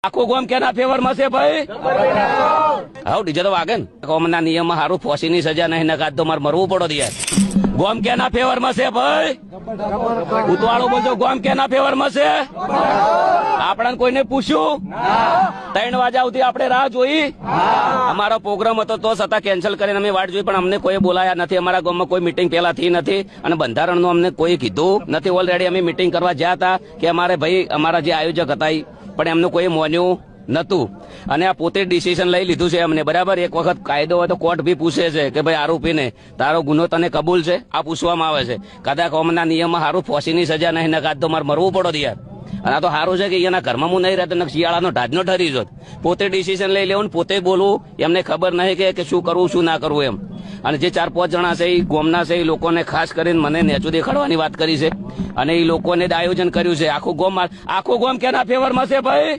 આખો ગોમ કેના ફેવરમાં છે ભાઈ? હા ડીજે તો વાગે ને. કોમના નિયમમાં સારું ફોસીની સજા નહીં નકાત તો મારે મરવું પડો યાર. ગોમ કેના ફેવરમાં છે ભાઈ? ઉતવાળો બોલજો, ગોમ કેના ફેવરમાં છે? આપણને કોઈને પૂછ્યું? 3 વાગ્યા સુધી આપણે રાહ જોઈ. અમારો પ્રોગ્રામ હતો તો છતાં કેન્સલ કરીને અમે વાટ જોઈ, પણ અમને કોઈ બોલાયા નથી. અમારા ગામમાં કોઈ મિટિંગ પેલા થઈ નથી અને બંધારણનું અમને કોઈ કીધું નથી. ઓલરેડી અમે મિટિંગ કરવા ગયા હતા કે અમારે ભાઈ અમારા જે આયોજક હતા પણ એમનું કોઈ માન્યું નતું અને આ પોતે ડિસિઝન લઈ લીધું છે એમને. બરાબર, એક વખત કાયદો હોય તો કોર્ટ બી પૂછે છે કે ભાઈ આરોપીને તારો ગુનો તને કબૂલ છે? આ પૂછવામાં આવે છે. કદાચ કોમના નિયમમાં સારું ફોસીની સજા નહીં નકાત તો મારે મરવું પડો યાર. અને આ તો સારું છે કે એના ઘરમાં હું નહીં રહેતો, શિયાળાનો ઢાજનો ઠરી જોત. પોતે ડિસિઝન લઈ લેવું, પોતે બોલવું, એમને ખબર નહીં કે શું કરવું શું ના કરવું એમ. અને જે 4-5 જણા છે એ ગોમના છે, એ લોકોને ખાસ કરીને મને નેચું દેખાડવાની વાત કરી છે અને એ લોકોને જ આયોજન કર્યું છે. આખું ગોમ કેના ફેવરમાં છે ભાઈ?